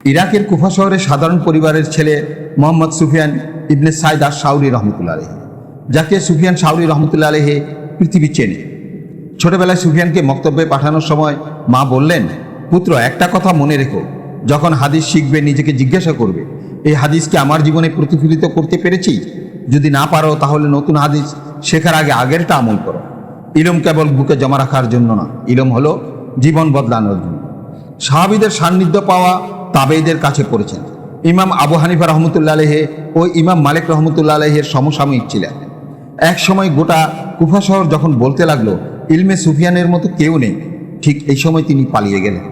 ইরাকের কুফা শহরে সাধারণ পরিবারের ছেলে মোহাম্মদ সুফিয়ান ইবনে সাইদ আশ শাউরি রহমতুল্লাহ আলাইহি, যাকে সুফিয়ান শাউরি রহমতুল্লাহ আলাইহি পৃথিবী চেনে। ছোটবেলায় সুফিয়ানকে মক্তব্যে পাঠানোর সময় মা বললেন, পুত্র, একটা কথা মনে রেখো, যখন হাদিস শিখবে নিজেকে জিজ্ঞাসা করবে, এই হাদিসকে আমার জীবনে প্রতিফলিত করতে পেরেছি? যদি না পারো তাহলে নতুন হাদিস শেখার আগে আগেরটা আমল করো। ইলম কেবল বুকে জমা রাখার জন্য না, ইলম হলো জীবন বদলানোর জন্য। সাহাবীদের সান্নিধ্য পাওয়া তাবেঈদের কাছে পড়েছেন। ইমাম আবু হানিফা রহমতুল্লাহ আলাইহি ও ইমাম মালিক রহমতুল্লাহ আলাইহির সমসাময়িক ছিলেন। এক সময় গোটা কুফা শহর যখন বলতে লাগলো ইলমে সুফিয়ানের মতো কেউ নেই, ঠিক এই সময় তিনি পালিয়ে গেলেন।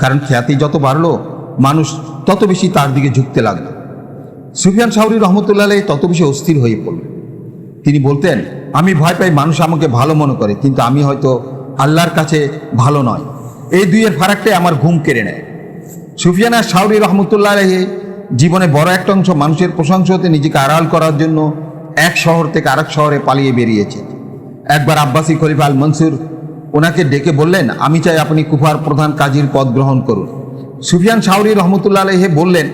কারণ খ্যাতি যত বাড়লো মানুষ তত বেশি তার দিকে ঝুঁকতে লাগলো। সুফিয়ান শাউরি রহমতুল্লাহ আলাইহি তত বেশি অস্থির হয়ে পড়লেন। তিনি বলতেন, আমি ভয় পাই মানুষ আমাকে ভালো মনে করে, কিন্তু আমি হয়তো আল্লাহর কাছে ভালো নয়। এই দুইয়ের ফারাকটাই আমার ঘুম কেড়ে নেয়। সুফিয়ান শাউরি রহমতুল্লাহ আলাইহি জীবনে বড় একটা অংশ মানুষের প্রশংসা হতে নিজেকে আড়াল করার জন্য এক শহর থেকে আরেক শহরে পালিয়ে বেরিয়েছে। একবার আব্বাসী খলিফা আল মনসুর ওনাকে ডেকে বললেন, আমি চাই আপনি কুফার প্রধান কাজীর পদ গ্রহণ করুন। সুফিয়ান শাউরি রহমতুল্লাহ আলাইহি বললেন,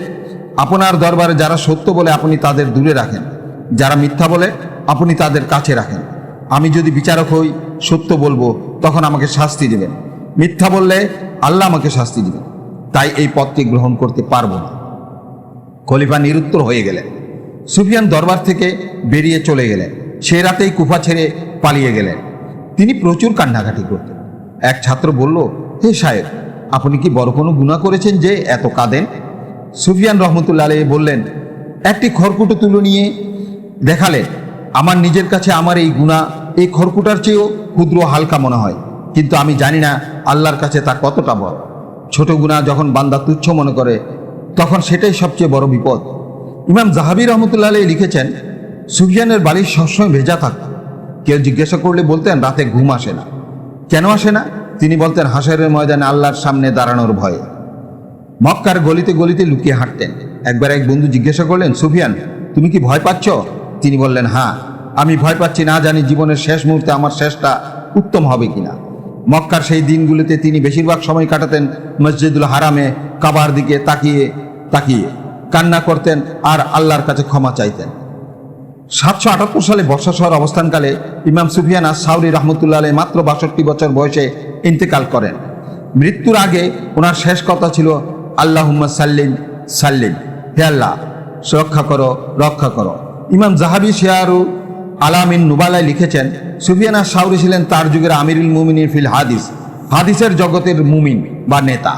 আপনার দরবারে যারা সত্য বলে আপনি তাদের দূরে রাখেন, যারা মিথ্যা বলে আপনি তাদের কাছে রাখেন। আমি যদি বিচারক হই সত্য বলবো, তখন আমাকে শাস্তি দেবেন, মিথ্যা বললে আল্লাহ আমাকে শাস্তি দেবেন, তাই এই পদটি গ্রহণ করতে পারবো না। খলিফা নিরুত্তর হয়ে গেলেন। সুফিয়ান দরবার থেকে বেরিয়ে চলে গেলেন। সে রাতেই কুফা ছেড়ে পালিয়ে গেলেন। তিনি প্রচুর কান্নাকাটি করতেন। এক ছাত্র বলল, হে সাহেব, আপনি কি বড় কোনো গুনাহ করেছেন যে এত কাঁদেন? সুফিয়ান রহমতুল্লাহ আলাইহি বললেন, একটি খড়কুটো তুলে নিয়ে দেখালেন, আমার নিজের কাছে আমার এই গুনাহ এই খড়কুটার চেয়েও ক্ষুদ্র হালকা মনে হয়, কিন্তু আমি জানি না আল্লাহর কাছে তা কতটা বড়। ছোট গুনাহ যখন বান্দা তুচ্ছ মনে করে তখন সেটাই সবচেয়ে বড় বিপদ। ইমাম জাহাবি রহমতুল্লাহ আলাইহি লিখেছেন, সুফিয়ানের বাড়ি সবসময় ভেজা থাকত। কেউ জিজ্ঞাসা করলে বলতেন, রাতে ঘুম আসে না। কেন আসে না? তিনি বলতেন, হাশরের ময়দানে আল্লাহর সামনে দাঁড়ানোর ভয়ে। মক্কার গলিতে গলিতে লুকিয়ে হাঁটতেন। একবার এক বন্ধু জিজ্ঞাসা করলেন, সুফিয়ান, তুমি কি ভয় পাচ্ছ? তিনি বললেন, হ্যাঁ, আমি ভয় পাচ্ছি, না জানি জীবনের শেষ মুহূর্তে আমার শেষটা উত্তম হবে কিনা। মক্কার সেই দিনগুলিতে তিনি বেশিরভাগ সময় কাটাতেন মসজিদুল হারামে কাবার দিকে তাকিয়ে তাকিয়ে কান্না করতেন আর আল্লাহর কাছে ক্ষমা চাইতেন। 778 সালে বর্ষা শহর অবস্থানকালে ইমাম সুফিয়ান আশ শাউরি রহমতুল্লাহ আলাইহি মাত্র 62 বছর বয়সে ইন্তেকাল করেন। মৃত্যুর আগে ওনার শেষ কথা ছিল, আল্লাহুম্মা সাল্লিম সাল্লিম, হে আল্লাহ রক্ষা করো রক্ষা করো। ইমাম জাহাবি শিয়ারু আলামিন নুবালায় লিখেছেন, সুফিয়ান আশ শাউরি ছিলেন তার যুগের আমিরুল মুমিনিন ফিল হাদিস, হাদিসের জগতের মুমিন বা নেতা।